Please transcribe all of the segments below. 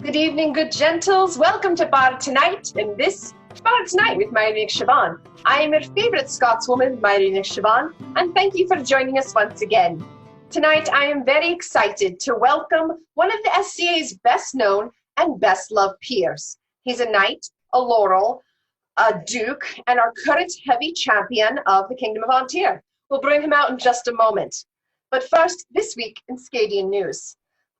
Good evening, good gentles. Welcome to Bar Tonight, and this Bar Tonight with Mary Siobhan. I am your favourite Scotswoman, Mary Siobhan, and thank you for joining us once again. Tonight, I am very excited to welcome one of the SCA's best known and best loved peers. He's a knight, a laurel, a duke, and our current heavy champion of the Kingdom of Antir. We'll bring him out in just a moment. But first, this week in Scadian news.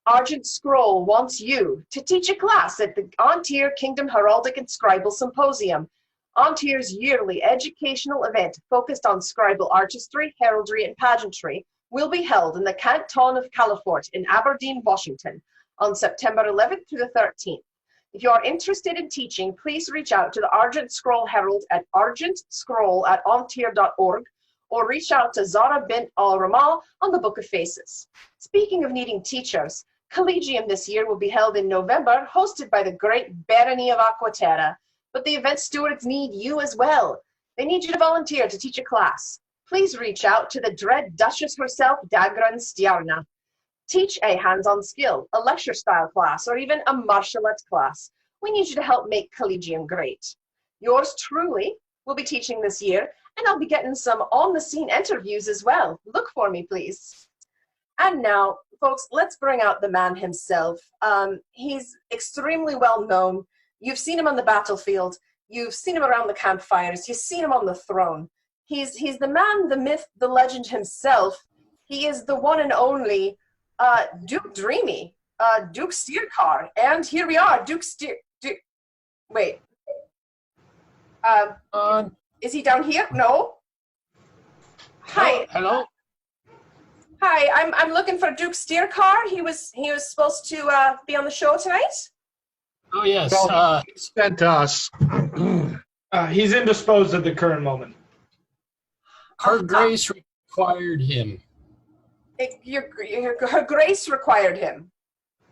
Argent Scroll wants you to teach a class at the Antir Kingdom Heraldic and Scribal Symposium. Antir's yearly educational event focused on scribal artistry, heraldry, and pageantry will be held in the Canton of Califort in Aberdeen, Washington on September 11th through the 13th. If you are interested in teaching, please reach out to the Argent Scroll Herald at argentscroll@antir.org or reach out to Zara bint al-Ramal on the Book of Faces. Speaking of needing teachers, Collegium this year will be held in November, hosted by the great Barony of Aquaterra. But the event stewards need you as well. They need you to volunteer to teach a class. Please reach out to the dread Duchess herself, Dagran Styrkarr. Teach a hands-on skill, a lecture-style class, or even a martial arts class. We need you to help make Collegium great. Yours truly will be teaching this year, and I'll be getting some on-the-scene interviews as well. Look for me, please. And now, folks, let's bring out the man himself. He's extremely well known. You've seen him on the battlefield. You've seen him around the campfires. You've seen him on the throne. He's the man, the myth, the legend himself. He is the one and only Duke Dreamy, Duke Styrkarr. And here we are, wait. Is he down here? No? Hi. Hello. Hi, I'm looking for Duke Styrkarr. He was supposed to be on the show tonight. Oh yes. Well, he sent us. He's indisposed at the current moment. Her Grace required him. Her Grace required him.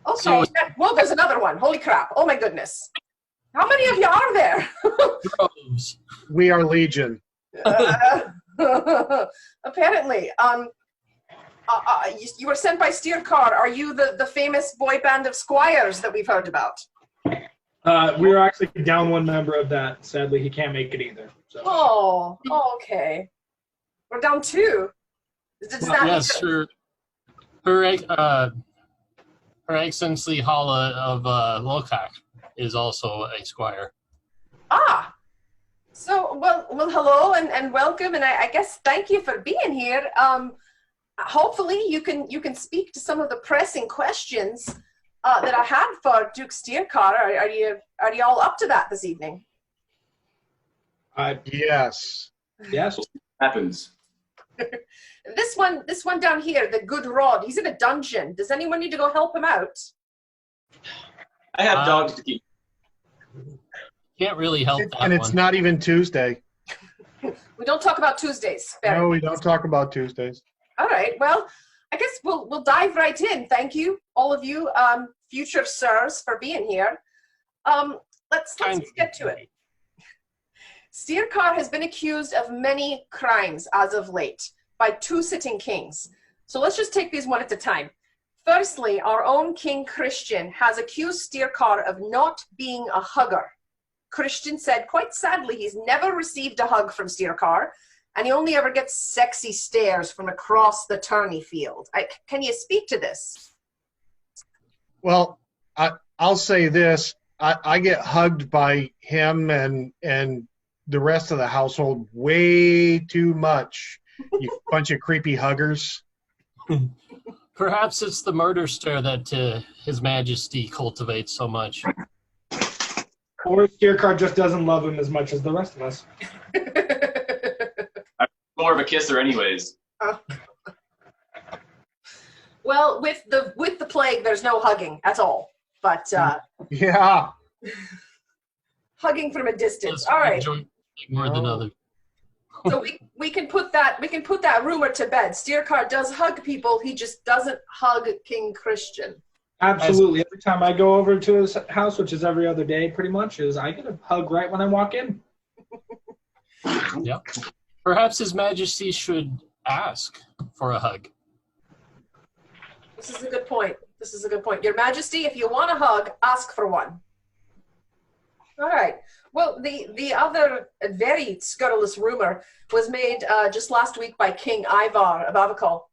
Okay. So, well, there's another one. Holy crap! Oh my goodness. How many of you are there? droves. We are Legion. Apparently. You were sent by Styrkarr. Are you the famous boy band of Squires that we've heard about? We're actually down one member of that. Sadly, he can't make it either. So. Oh, okay. We're down two. Yes, her Excellency Hala of Lokak is also a squire. Ah, so well, hello and welcome, and I guess thank you for being here. Hopefully you can speak to some of the pressing questions that I had for Duke Styrkarr. Are you all up to that this evening? Yes. Yes. Happens. This one down here, the good Rod. He's in a dungeon. Does anyone need to go help him out? I have dogs to keep. Can't really help that And it's one. not even Tuesday. We don't talk about Tuesdays. No, we don't talk about Tuesdays. All right. Well, I guess we'll dive right in. Thank you, all of you, future sirs, for being here. Let's get to it. Styrkarr has been accused of many crimes as of late by two sitting kings. So let's just take these one at a time. Firstly, our own King Christian has accused Styrkarr of not being a hugger. Christian said, quite sadly, he's never received a hug from Styrkarr, and he only ever gets sexy stares from across the tourney field. Can you speak to this? Well, I'll say this. I get hugged by him and the rest of the household way too much. You bunch of creepy huggers. Perhaps it's the murder stare that His Majesty cultivates so much. Or Styrkarr just doesn't love him as much as the rest of us. I'm more of a kisser, anyways. Well, with the plague, there's no hugging at all. But Yeah. hugging from a distance. Yes, All right. enjoy more than others. So we can put that rumor to bed. Styrkarr does hug people. He just doesn't hug King Christian. Absolutely. Every time I go over to his house, which is every other day pretty much, I get a hug right when I walk in. Yep. Perhaps His Majesty should ask for a hug. This is a good point. This is a good point. Your Majesty, if you want a hug, ask for one. All right. Well, the other very scurrilous rumor was made just last week by King Ivar of Avakal.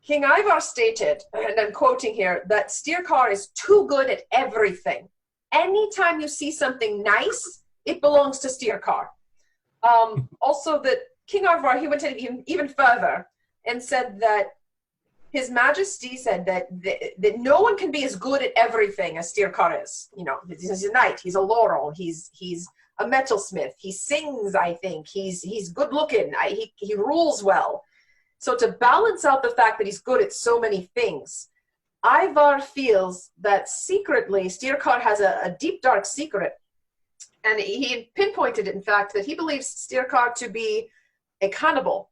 King Ivar stated, and I'm quoting here, that Styrkarr is too good at everything. Anytime you see something nice, it belongs to Styrkarr. Also, that King Ivar, he went even further and said that His Majesty said that no one can be as good at everything as Styrkarr is. You know, he's a knight, he's a laurel, he's a metalsmith, he sings, I think, he's good looking, he rules well. So to balance out the fact that he's good at so many things, Ivar feels that secretly Styrkarr has a deep, dark secret. And he pinpointed, in fact, that he believes Styrkarr to be a cannibal.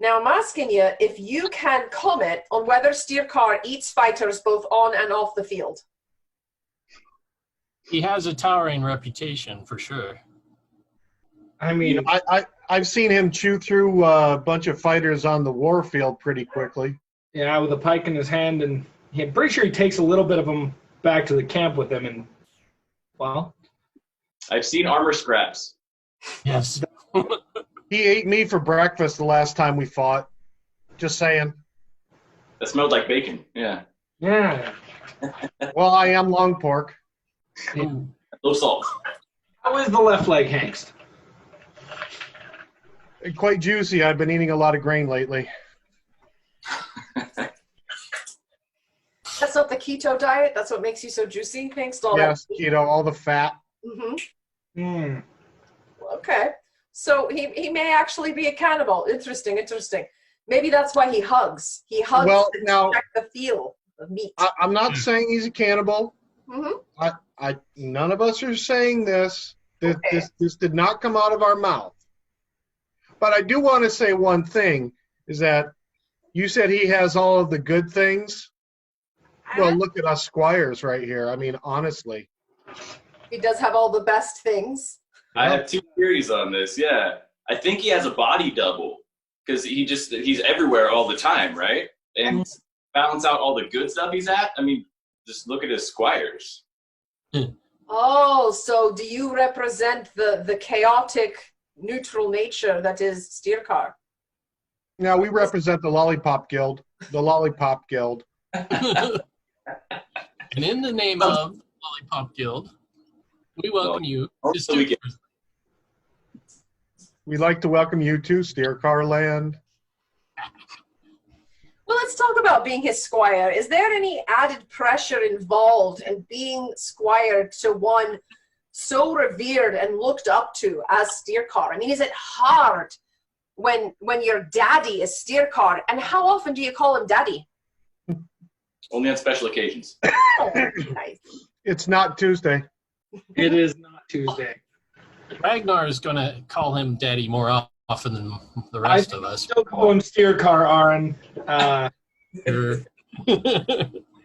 Now, I'm asking you if you can comment on whether Styrkarr eats fighters both on and off the field. He has a towering reputation, for sure. I mean, I've seen him chew through a bunch of fighters on the war field pretty quickly. yeah, with a pike in his hand, and I'm pretty sure he takes a little bit of them back to the camp with him. And well, I've seen armor scraps. Yes. He ate me for breakfast the last time we fought. Just saying. That smelled like bacon. Yeah. yeah. Well, I am long pork. Low salt. How is the left leg, Hangst? Quite juicy. I've been eating a lot of grain lately. That's not the keto diet? That's what makes you so juicy? Thanks to all Yes, that. keto, all the fat. Mm-hmm. Mm. Okay. So he may actually be a cannibal. Interesting. Maybe that's why he hugs. He hugs Well, to now- check the feel of meat. I'm not saying he's a cannibal. Mm-hmm. None of us are saying this. Okay. This did not come out of our mouth. But I do want to say one thing, is that you said he has all of the good things. Well, look at us Squires right here. I mean, honestly. He does have all the best things. I have two theories on this. Yeah. I think he has a body double because he's everywhere all the time, right? And balance out all the good stuff he's at. I mean, just look at his Squires. Oh, so do you represent the chaotic, neutral nature that is Styrkarr? Now, we represent the Lollipop Guild. The Lollipop Guild. And in the name of Lollipop Guild, we welcome you to So we get- Styrkarr. We'd like to welcome you to Styrkarr Land. Well, let's talk about being his squire. Is there any added pressure involved in being squire to one so revered and looked up to as Styrkarr? I mean, is it hard when your daddy is Styrkarr? And how often do you call him daddy? Only on special occasions. Oh, nice. It's not Tuesday. It is not Tuesday. Ragnar is going to call him daddy more often than the rest of us. Still call him Styrkarr, Aaron. Sure.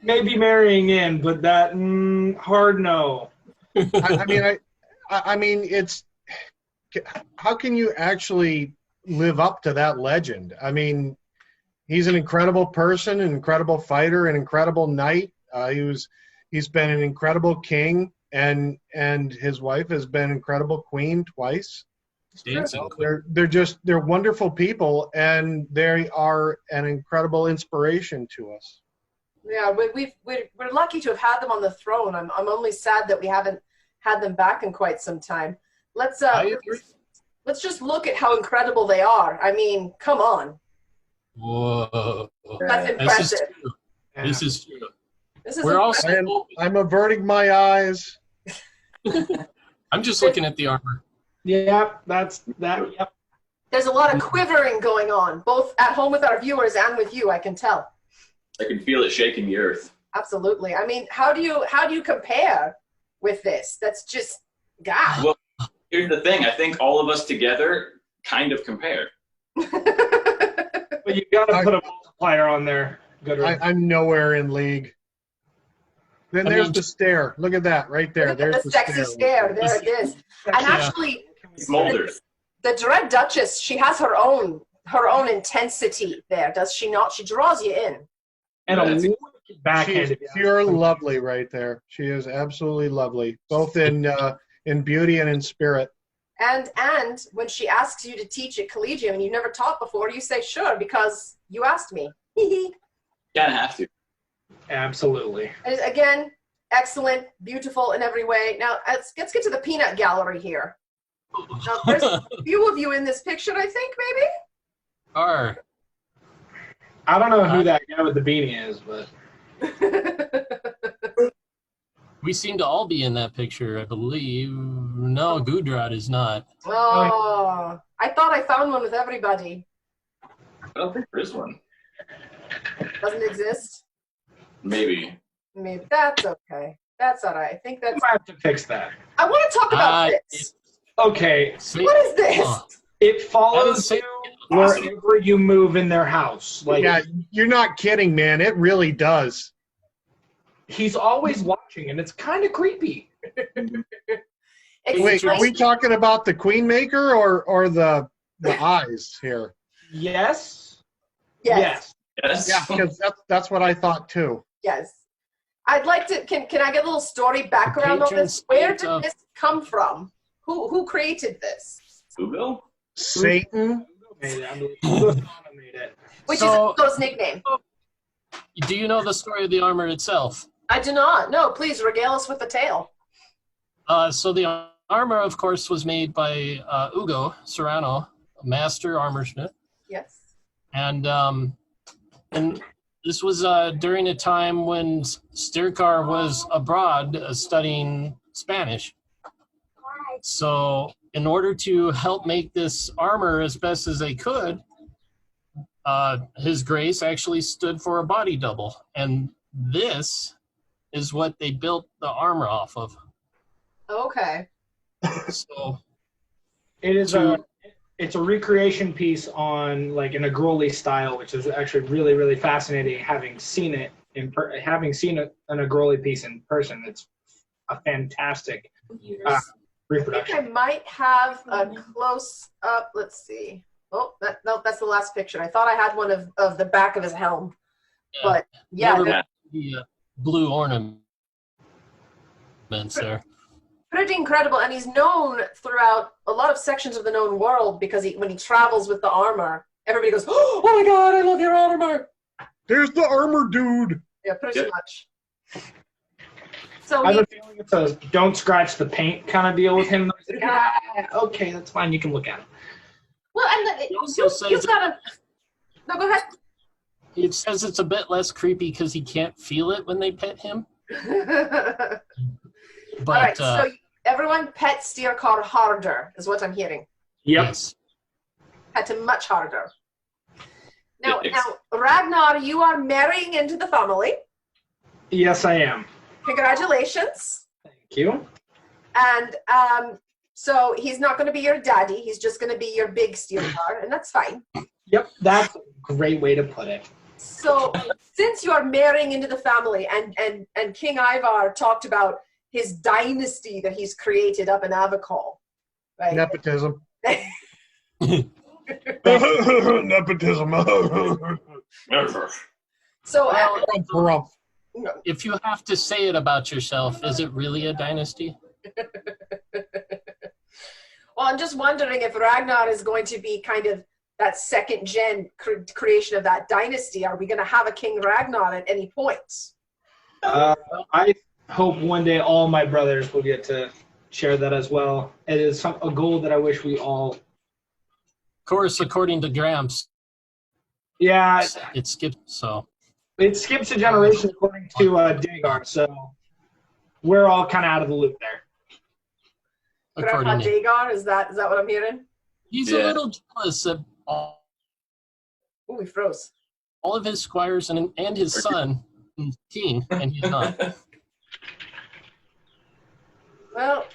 Maybe marrying in, but that hard no. I mean, it's how can you actually live up to that legend? I mean, he's an incredible person, an incredible fighter, an incredible knight. He's been an incredible king, and his wife has been an incredible queen twice. Dancing queen. They're wonderful people, and they are an incredible inspiration to us. Yeah, we're lucky to have had them on the throne. I'm only sad that we haven't had them back in quite some time. Let's just look at how incredible they are. I mean, come on. Whoa. That's impressive. This is true. This is We're impressive. also. I'm averting my eyes. I'm just looking at the armor. Yep, that's that. Yep. There's a lot of quivering going on, both at home with our viewers and with you, I can tell. I can feel it shaking the earth. Absolutely. I mean, how do you compare with this? That's just God. Well, here's the thing. I think all of us together kind of compare. But you got to put a multiplier on there. Good. I'm nowhere in league. Then there's the stare. Look at that right there. Look at There's the sexy stare. There it is. And actually, Smolders. the Dread Duchess, she has her own intensity there, does she not? She draws you in. And That's a wicked backhanded. She is pure lovely right there. She is absolutely lovely, both in beauty and in spirit. And when she asks you to teach at Collegium and you've never taught before, you say sure because you asked me. Kind of have to. Absolutely. And again, excellent, beautiful in every way. Now let's get to the peanut gallery here. Now there's a few of you in this picture, I think, maybe. Are. I don't know who that guy with the beanie is, but We seem to all be in that picture, I believe. No, Gudrod is not. Oh, I thought I found one with everybody. I don't think there is one. Doesn't exist. Maybe. Maybe that's okay. That's all right. I think that's. we might have to fix that. I want to talk about Uh, this. Okay, What is this? it follows That is you awesome. wherever you move in their house. Like Yeah, you're not kidding, man. It really does. he's always watching, and it's kind of creepy. Wait, are we talking about the Queen Maker or the eyes here? Yes. Yes. Yes. Yeah, because that's what I thought too. Yes. I'd like to. Can I get a little story background on patron this? Where saint did of- this come from? Who created this? Ugo? Satan. Made it. I believe Ugo made it. Which So- is Ugo's nickname. Do you know the story of the armor itself? I do not. No, please regale us with the tale. So the armor, of course, was made by Ugo Serrano, a master armorsmith. Yes. And this was during a time when Styrkarr was abroad studying Spanish. So in order to help make this armor as best as they could, His Grace actually stood for a body double. And this is what they built the armor off of. Okay. So It's a recreation piece on like an Agroli style, which is actually really, really fascinating. Having seen it an Agroli piece in person, it's a fantastic I reproduction. think I might have a close up. Let's see. Oh, no, that's the last picture. I thought I had one of the back of his helm. Yeah. But yeah, never the blue ornaments there. pretty incredible. And he's known throughout a lot of sections of the known world because when he travels with the armor, everybody goes, "Oh my God, I love your armor!" There's the armor dude. Yeah, pretty Yep. much. So I have he, a feeling it's a don't scratch the paint kind of deal with him. Like, okay, that's fine. You can look at it. well, and He also you've says got to. No, go ahead. it says it's a bit less creepy because he can't feel it when they pet him. But All right, so everyone pet Styrkarr harder, is what I'm hearing. Yep. yes. Pet him much harder. Now, Yes. Ragnar, you are marrying into the family. Yes, I am. Congratulations. Thank you. And so he's not going to be your daddy. He's just going to be your big Styrkarr, and that's fine. Yep, that's a great way to put it. So since you are marrying into the family, and King Ivar talked about his dynasty that he's created up in Avacol, right? Nepotism. Never. Nepotism. So Grumph. If you have to say it about yourself, is it really a dynasty? well, I'm just wondering if Ragnar is going to be kind of that second gen creation of that dynasty. Are we going to have a King Ragnar at any point? I hope one day all my brothers will get to share that as well. It is a goal that I wish we all. Of course, according to Gramps, Yeah, it skipped. So it skips a generation according to Dagar, so we're all kind of out of the loop there. Grandpa according to Dagar, is that what I'm hearing? he's Yeah. a little jealous of Oh, we froze. all of his squires and his son, king, and he's not. Well,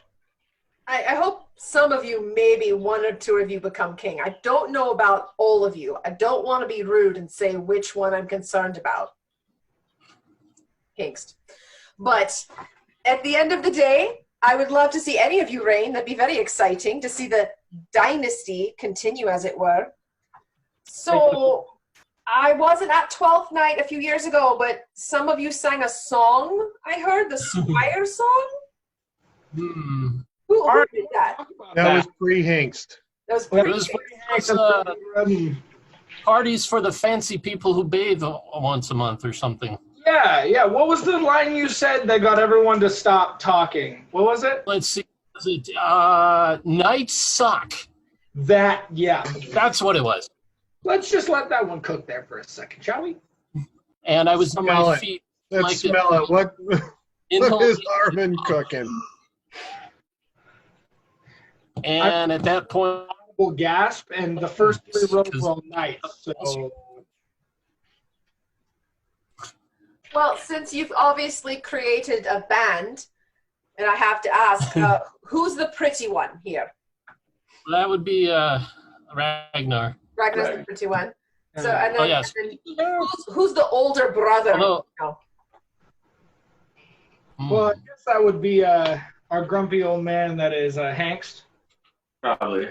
I hope some of you, maybe one or two of you, become king. I don't know about all of you. I don't want to be rude and say which one I'm concerned about. Hingst. But at the end of the day, I would love to see any of you reign. That'd be very exciting to see the dynasty continue, as it were. So I wasn't at 12th night a few years ago, but some of you sang a song. I heard the Squires song. Hmm. Who did that? That was pre-Hinkst. That was It was parties for the fancy people who bathe once a month or something. Yeah. What was the line you said that got everyone to stop talking? What was it? Let's see. Was it nights suck? Yeah. That's what it was. Let's just let that one cook there for a second, shall we? And I was on my feet. Let's smell it. What is Armin cooking? And at that point, We'll gasp, and the first 3 rows were all nights. So. Well, since you've obviously created a band, and I have to ask, who's the pretty one here? that would be Ragnar. Ragnar's the pretty one. So, and then, yes. and then who's the older brother? Although, Well, I guess that would be our grumpy old man that is Hangst. Probably.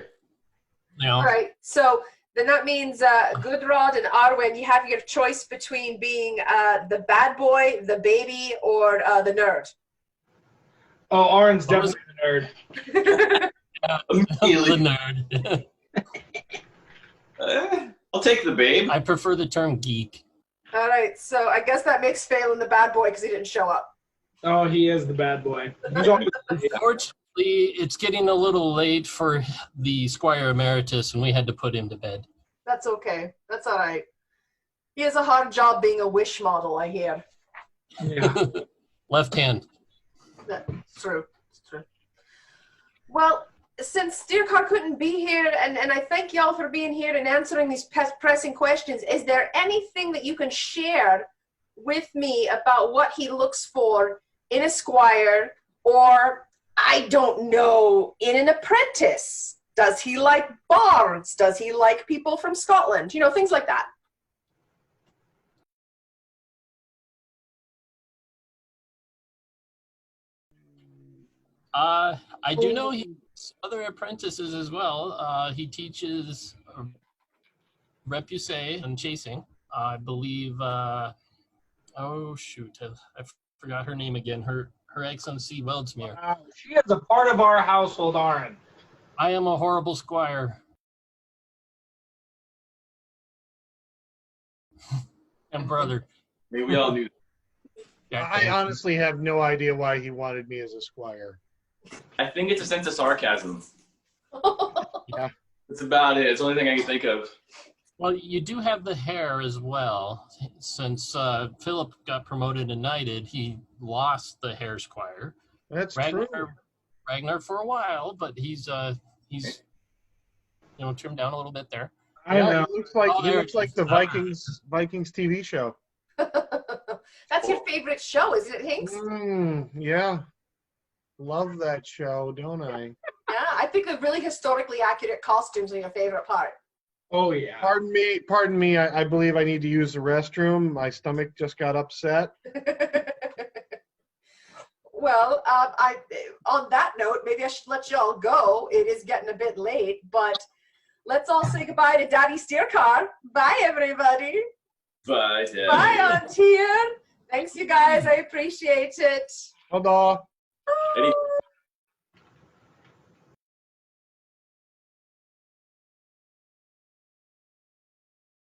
Yeah. All right. So then that means Gudrod and Arwen, you have your choice between being the bad boy, the baby, or the nerd. Oh, Arwen's definitely the nerd. The nerd. I'll take the babe. I prefer the term geek. All right. So I guess that makes Phelan the bad boy because he didn't show up. Oh, he is the bad boy. Unfortunately, it's getting a little late for the Squire Emeritus, and we had to put him to bed. That's okay. That's all right. He has a hard job being a wish model, I hear. Yeah. Left hand. That's true. It's true. Well, since Styrkarr couldn't be here, and I thank y'all for being here and answering these pressing questions, is there anything that you can share with me about what he looks for in a squire, or, I don't know, in an apprentice? Does he like bards? Does he like people from Scotland? You know, things like that. I do know he has other apprentices as well. He teaches repoussé and chasing. I believe, oh shoot, I forgot her name again. Her Excellency Weldsmere. Wow. She is a part of our household, Arwen. I am a horrible squire. And brother. Maybe we all knew. I honestly have no idea why he wanted me as a squire. I think it's a sense of sarcasm. Yeah. That's about it. It's the only thing I can think of. Well, you do have the hair as well. Since Philip got promoted and knighted, he lost the hair squire. That's true. Ragnar for a while, but he's trimmed down a little bit there. I know. He looks like the Vikings TV show. That's your favorite show, isn't it, Hinks? Yeah. Love that show, don't I? Yeah, I think the really historically accurate costumes are your favorite part. Oh, yeah. Pardon me. I believe I need to use the restroom. My stomach just got upset. Well, on that note, maybe I should let y'all go. It is getting a bit late, but let's all say goodbye to Daddy Styrkarr. Bye, everybody. Bye, Dad. Bye, Aunt Ian. Thanks, you guys. I appreciate it. Hold on. Any